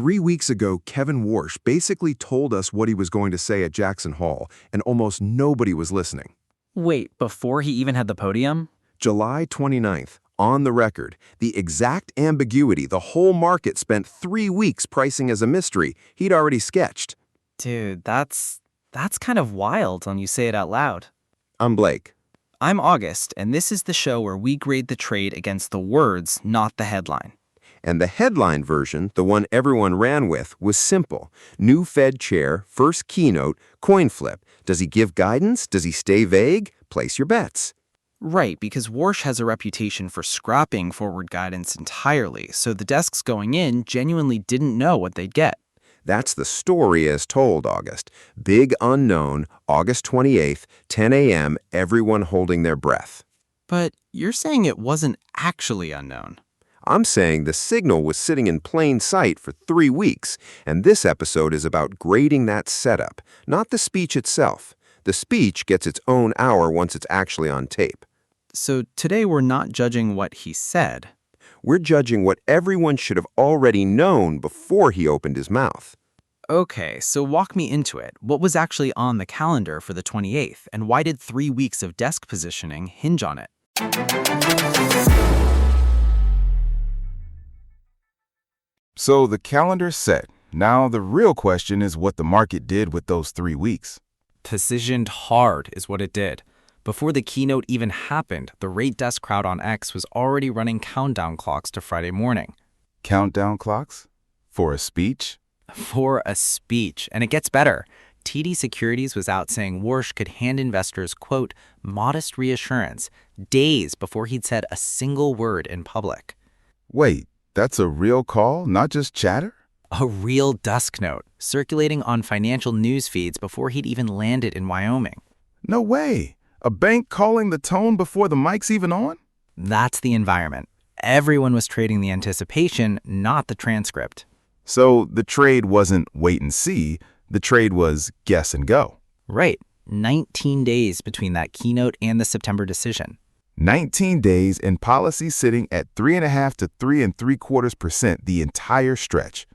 3 weeks ago, Kevin Warsh basically told us what he was going to say at Jackson Hole, and almost nobody was listening. Wait, before he even had the podium? July 29th, on the record, the exact ambiguity the whole market spent 3 weeks pricing as a mystery he'd already sketched. Dude, that's kind of wild when you say it out loud. I'm Blake. I'm August, and this is the show where we grade the trade against the words, not the headline. And the headline version, the one everyone ran with, was simple. New Fed chair, first keynote, coin flip. Does he give guidance? Does he stay vague? Place your bets. Right, because Warsh has a reputation for scrapping forward guidance entirely, so the desks going in genuinely didn't know what they'd get. That's the story as told, August. Big unknown, August 28th, 10 a.m., everyone holding their breath. But you're saying it wasn't actually unknown. I'm saying the signal was sitting in plain sight for 3 weeks, and this episode is about grading that setup, not the speech itself. The speech gets its own hour once it's actually on tape. So today we're not judging what he said. We're judging what everyone should have already known before he opened his mouth. Okay, so walk me into it. What was actually on the calendar for the 28th, and why did 3 weeks of desk positioning hinge on it? So the calendar's set. Now the real question is what the market did with those 3 weeks. Positioned hard is what it did. Before the keynote even happened, the rate desk crowd on X was already running countdown clocks to Friday morning. Countdown clocks? For a speech? For a speech. And it gets better. TD Securities was out saying Warsh could hand investors, quote, modest reassurance, days before he'd said a single word in public. Wait, that's a real call, not just chatter? A real desk note, circulating on financial news feeds before he'd even landed in Wyoming. No way. A bank calling the tone before the mic's even on? That's the environment. Everyone was trading the anticipation, not the transcript. So the trade wasn't wait and see, the trade was guess and go. Right. 19 days between that keynote and the September decision. 19 days and policy sitting at 3.5 to 3.75% the entire stretch.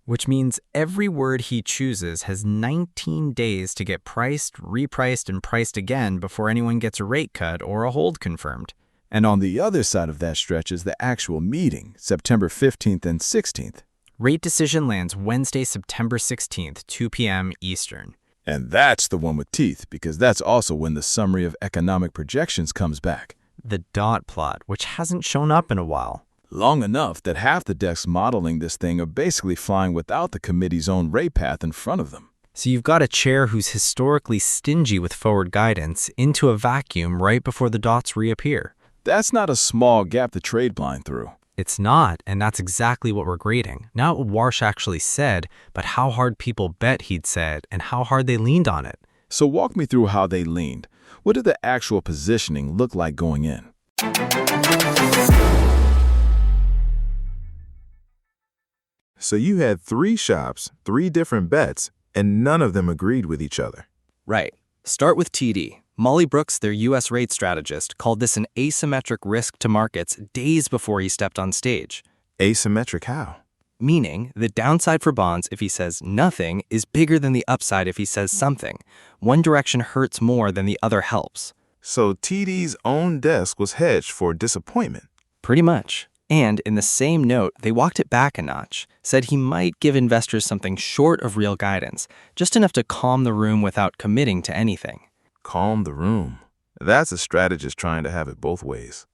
Which means every word he chooses has 19 days to get priced, repriced, and priced again before anyone gets a rate cut or a hold confirmed. And on the other side of that stretch is the actual meeting, September 15th and 16th. Rate decision lands Wednesday, September 16th, 2 p.m. Eastern. And that's the one with teeth, because that's also when the summary of economic projections comes back. The dot plot, which hasn't shown up in a while. Long enough that half the desks modeling this thing are basically flying without the committee's own rate path in front of them. So you've got a chair who's historically stingy with forward guidance into a vacuum right before the dots reappear. That's not a small gap to trade blind through. It's not, and that's exactly what we're grading. Not what Warsh actually said, but how hard people bet he'd said and how hard they leaned on it. So walk me through how they leaned. What did the actual positioning look like going in? So you had 3 shops, 3 different bets, and none of them agreed with each other. Right. Start with TD. Molly Brooks, their U.S. rate strategist, called this an asymmetric risk to markets days before he stepped on stage. Asymmetric how? Meaning, the downside for bonds if he says nothing is bigger than the upside if he says something. One direction hurts more than the other helps. So TD's own desk was hedged for disappointment. Pretty much. And in the same note, they walked it back a notch, said he might give investors something short of real guidance, just enough to calm the room without committing to anything. Calm the room. That's a strategist trying to have it both ways.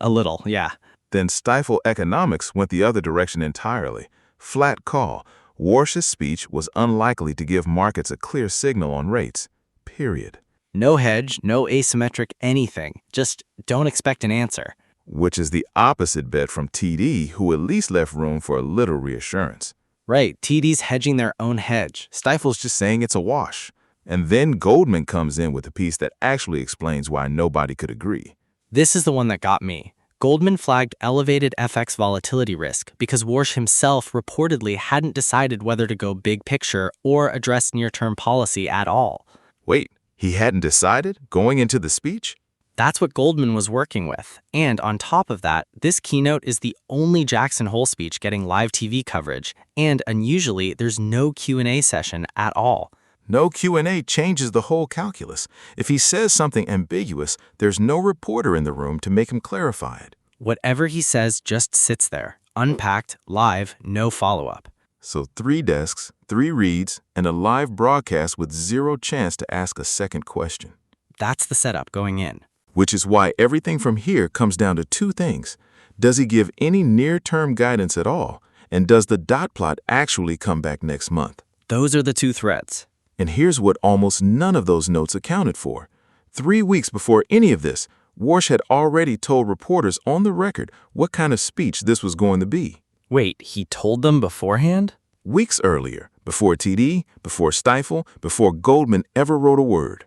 A little, yeah. Then Stifel economics went the other direction entirely. Flat call. Warsh's speech was unlikely to give markets a clear signal on rates. Period. No hedge, no asymmetric anything. Just don't expect an answer. Which is the opposite bet from TD, who at least left room for a little reassurance. Right, TD's hedging their own hedge. Stifel's just saying it's a wash. And then Goldman comes in with a piece that actually explains why nobody could agree. This is the one that got me. Goldman flagged elevated FX volatility risk because Warsh himself reportedly hadn't decided whether to go big picture or address near-term policy at all. Wait, he hadn't decided going into the speech? That's what Goldman was working with. And on top of that, this keynote is the only Jackson Hole speech getting live TV coverage, and unusually, there's no Q&A session at all. No Q&A changes the whole calculus. If he says something ambiguous, there's no reporter in the room to make him clarify it. Whatever he says just sits there, unpacked, live, no follow-up. So 3 desks, 3 reads, and a live broadcast with zero chance to ask a second question. That's the setup going in. Which is why everything from here comes down to 2 things. Does he give any near-term guidance at all? And does the dot plot actually come back next month? Those are the 2 threads. And here's what almost none of those notes accounted for. 3 weeks before any of this, Warsh had already told reporters on the record what kind of speech this was going to be. Wait, he told them beforehand? Weeks earlier, before TD, before Stifel, before Goldman ever wrote a word.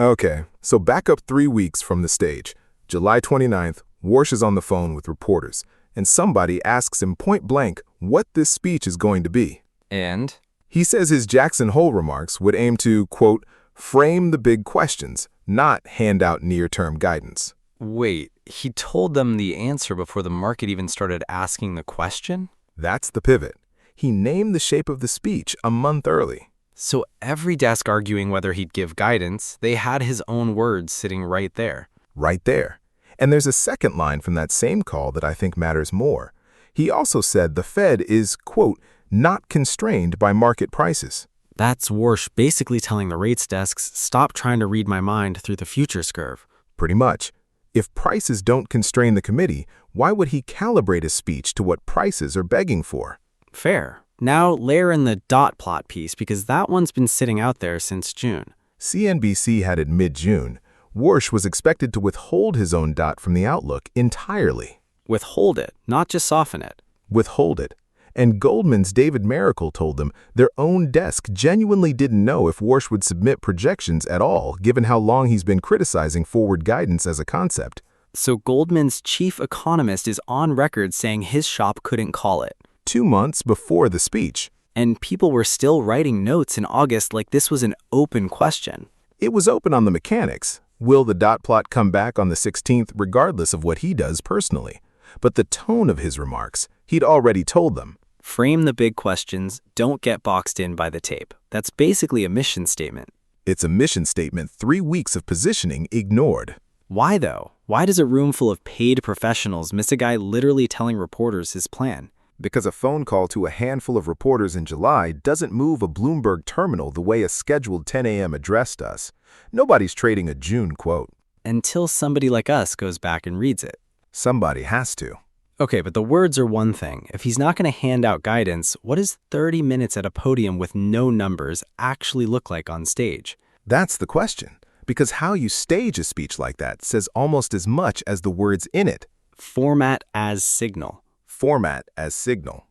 Okay, so back up 3 weeks from the stage. July 29th, Warsh is on the phone with reporters, and somebody asks him point blank what this speech is going to be. And? He says his Jackson Hole remarks would aim to, quote, frame the big questions, not hand out near-term guidance. Wait, he told them the answer before the market even started asking the question? That's the pivot. He named the shape of the speech a month early. So every desk arguing whether he'd give guidance, they had his own words sitting right there. Right there. And there's a second line from that same call that I think matters more. He also said the Fed is, quote, not constrained by market prices. That's Warsh basically telling the rates desks, stop trying to read my mind through the futures curve. Pretty much. If prices don't constrain the committee, why would he calibrate his speech to what prices are begging for? Fair. Now layer in the dot plot piece because that one's been sitting out there since June. CNBC had it mid-June. Warsh was expected to withhold his own dot from the outlook entirely. Withhold it, not just soften it. Withhold it. And Goldman's David Miracle told them their own desk genuinely didn't know if Warsh would submit projections at all, given how long he's been criticizing forward guidance as a concept. So Goldman's chief economist is on record saying his shop couldn't call it. 2 months before the speech. And people were still writing notes in August like this was an open question. It was open on the mechanics. Will the dot plot come back on the 16th regardless of what he does personally? But the tone of his remarks, he'd already told them. Frame the big questions, don't get boxed in by the tape. That's basically a mission statement. It's a mission statement 3 weeks of positioning ignored. Why though? Why does a room full of paid professionals miss a guy literally telling reporters his plan? Because a phone call to a handful of reporters in July doesn't move a Bloomberg terminal the way a scheduled 10 a.m. address does. Nobody's trading a June quote. Until somebody like us goes back and reads it. Somebody has to. Okay, but the words are one thing. If he's not going to hand out guidance, what does 30 minutes at a podium with no numbers actually look like on stage? That's the question. Because how you stage a speech like that says almost as much as the words in it. Format as signal. Format as signal.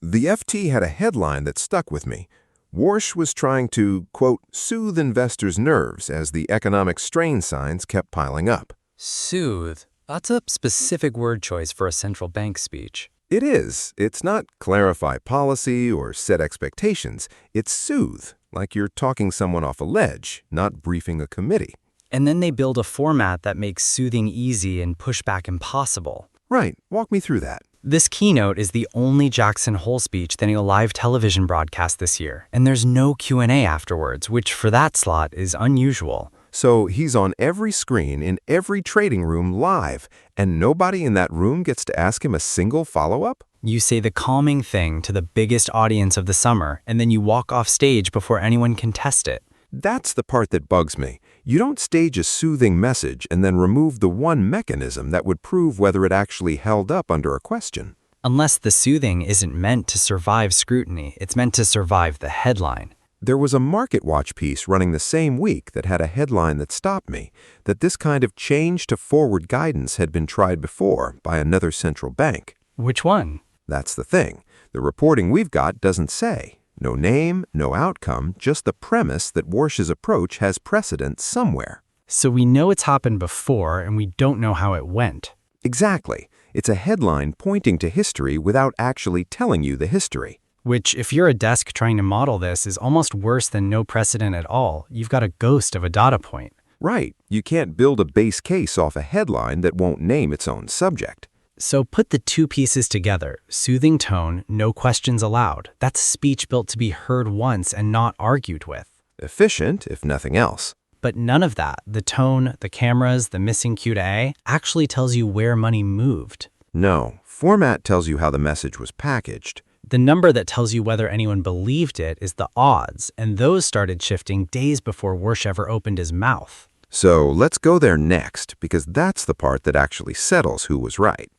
The FT had a headline that stuck with me. Warsh was trying to, quote, soothe investors' nerves as the economic strain signs kept piling up. Soothe. That's a specific word choice for a central bank speech. It is. It's not clarify policy or set expectations. It's soothe, like you're talking someone off a ledge, not briefing a committee. And then they build a format that makes soothing easy and pushback impossible. Right. Walk me through that. This keynote is the only Jackson Hole speech getting a live television broadcast this year, and there's no Q&A afterwards, which for that slot is unusual. So he's on every screen in every trading room live, and nobody in that room gets to ask him a single follow-up? You say the calming thing to the biggest audience of the summer, and then you walk off stage before anyone can test it. That's the part that bugs me. You don't stage a soothing message and then remove the one mechanism that would prove whether it actually held up under a question. Unless the soothing isn't meant to survive scrutiny, it's meant to survive the headline. There was a MarketWatch piece running the same week that had a headline that stopped me, that this kind of change to forward guidance had been tried before by another central bank. Which one? That's the thing. The reporting we've got doesn't say. No name, no outcome, just the premise that Warsh's approach has precedent somewhere. So we know it's happened before, and we don't know how it went. Exactly. It's a headline pointing to history without actually telling you the history. Which, if you're a desk trying to model this, is almost worse than no precedent at all. You've got a ghost of a data point. Right, you can't build a base case off a headline that won't name its own subject. So put the two pieces together. Soothing tone, no questions allowed. That's speech built to be heard once and not argued with. Efficient, if nothing else. But none of that, the tone, the cameras, the missing Q to A, actually tells you where money moved. No, format tells you how the message was packaged. The number that tells you whether anyone believed it is the odds, and those started shifting days before Warsh ever opened his mouth. So let's go there next, because that's the part that actually settles who was right.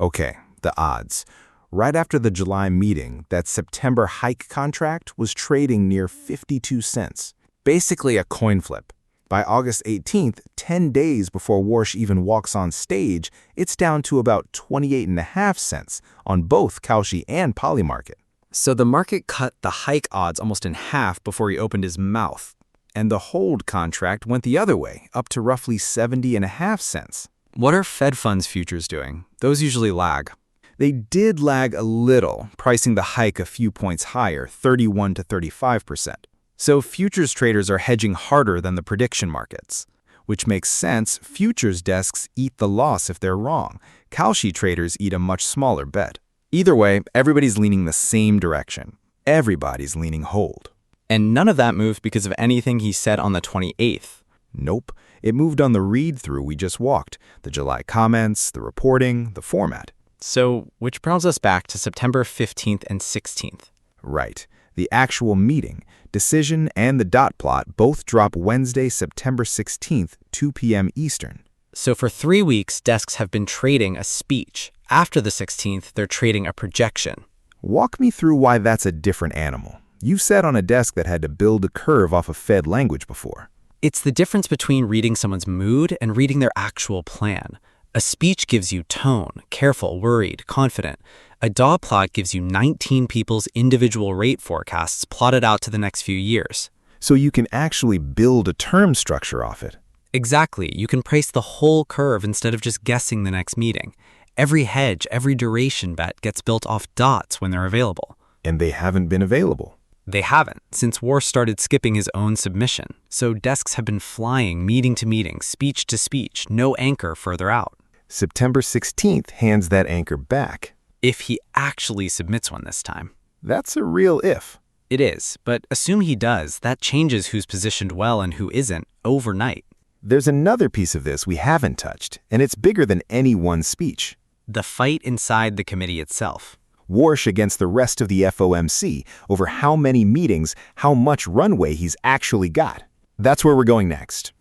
Okay, the odds. Right after the July meeting, that September hike contract was trading near 52 cents. Basically a coin flip. By August 18th, 10 days before Warsh even walks on stage, it's down to about 28.5 cents on both Kalshi and Polymarket. So the market cut the hike odds almost in half before he opened his mouth. And the hold contract went the other way, up to roughly 70.5 cents. What are Fed funds futures doing? Those usually lag. They did lag a little, pricing the hike a few points higher, 31 to 35%. So futures traders are hedging harder than the prediction markets. Which makes sense, futures desks eat the loss if they're wrong. Kalshi traders eat a much smaller bet. Either way, everybody's leaning the same direction. Everybody's leaning hold. And none of that moved because of anything he said on the 28th. Nope. It moved on the read-through we just walked. The July comments, the reporting, the format. So, which brings us back to September 15th and 16th. Right. The actual meeting, decision, and the dot plot both drop Wednesday, September 16th, 2 p.m. Eastern. So for 3 weeks, desks have been trading a speech. After the 16th, they're trading a projection. Walk me through why that's a different animal. You've sat on a desk that had to build a curve off of Fed language before. It's the difference between reading someone's mood and reading their actual plan. A speech gives you tone, careful, worried, confident. A dot plot gives you 19 people's individual rate forecasts plotted out to the next few years. So you can actually build a term structure off it. Exactly. You can price the whole curve instead of just guessing the next meeting. Every hedge, every duration bet gets built off dots when they're available. And they haven't been available. They haven't, since Warsh started skipping his own submission. So desks have been flying meeting to meeting, speech to speech, no anchor further out. September 16th hands that anchor back. If he actually submits one this time. That's a real if. It is, but assume he does. That changes who's positioned well and who isn't overnight. There's another piece of this we haven't touched, and it's bigger than any one speech. The fight inside the committee itself. Warsh against the rest of the FOMC over how many meetings, how much runway he's actually got. That's where we're going next.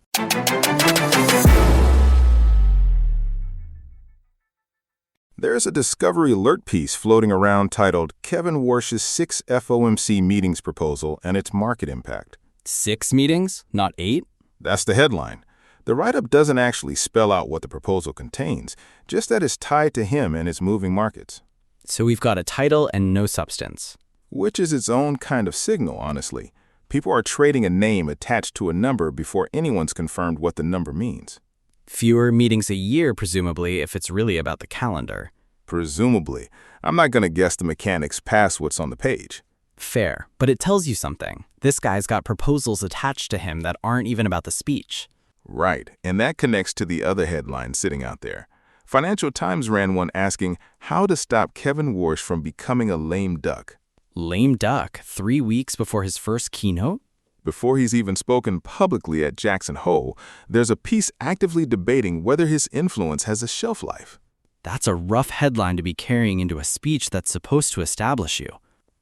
There's a Discovery Alert piece floating around titled Kevin Warsh's 6 FOMC Meetings Proposal and Its Market Impact. 6 meetings, not 8? That's the headline. The write-up doesn't actually spell out what the proposal contains, just that it's tied to him and his moving markets. So we've got a title and no substance. Which is its own kind of signal, honestly. People are trading a name attached to a number before anyone's confirmed what the number means. Fewer meetings a year, presumably, if it's really about the calendar. Presumably. I'm not going to guess the mechanics past what's on the page. Fair, but it tells you something. This guy's got proposals attached to him that aren't even about the speech. Right, and that connects to the other headline sitting out there. Financial Times ran one asking how to stop Kevin Warsh from becoming a lame duck. Lame duck, 3 weeks before his first keynote? Before he's even spoken publicly at Jackson Hole, there's a piece actively debating whether his influence has a shelf life. That's a rough headline to be carrying into a speech that's supposed to establish you.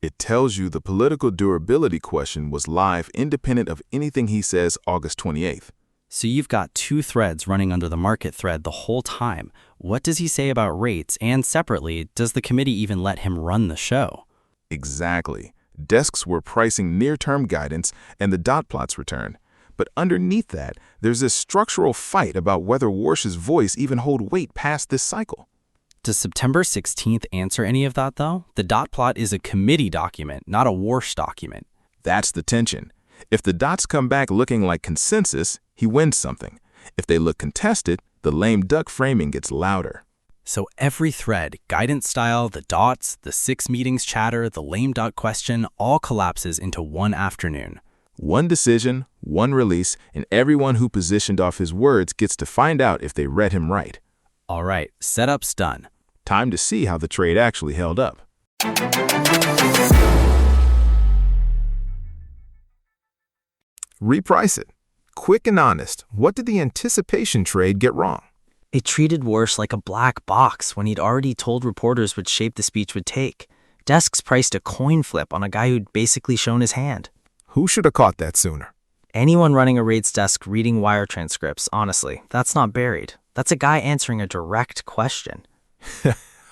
It tells you the political durability question was live independent of anything he says August 28th. So you've got 2 threads running under the market thread the whole time. What does he say about rates? And separately, does the committee even let him run the show? Exactly. Desks were pricing near-term guidance and the dot plots return. But underneath that, there's this structural fight about whether Warsh's voice even hold weight past this cycle. Does September 16th answer any of that, though? The dot plot is a committee document, not a Warsh document. That's the tension. If the dots come back looking like consensus, he wins something. If they look contested, the lame duck framing gets louder. So every thread, guidance style, the dots, the 6 meetings chatter, the lame duck question, all collapses into one afternoon. One decision, one release, and everyone who positioned off his words gets to find out if they read him right. All right, setup's done. Time to see how the trade actually held up. Reprice it. Quick and honest, what did the anticipation trade get wrong? It treated Warsh like a black box when he'd already told reporters what shape the speech would take. Desks priced a coin flip on a guy who'd basically shown his hand. Who should have caught that sooner? Anyone running a rates desk reading wire transcripts, honestly, that's not buried. That's a guy answering a direct question.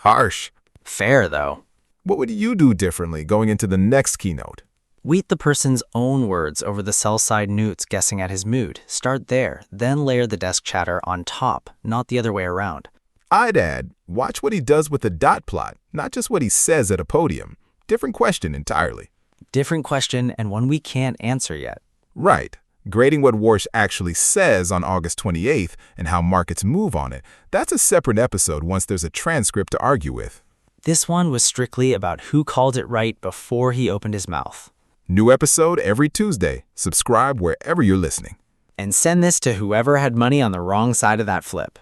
Harsh. Fair, though. What would you do differently going into the next keynote? Wheat the person's own words over the sell-side newts guessing at his mood. Start there, then layer the desk chatter on top, not the other way around. I'd add, watch what he does with the dot plot, not just what he says at a podium. Different question entirely. Different question and one we can't answer yet. Right. Grading what Warsh actually says on August 28th and how markets move on it, that's a separate episode once there's a transcript to argue with. This one was strictly about who called it right before he opened his mouth. New episode every Tuesday. Subscribe wherever you're listening. And send this to whoever had money on the wrong side of that flip.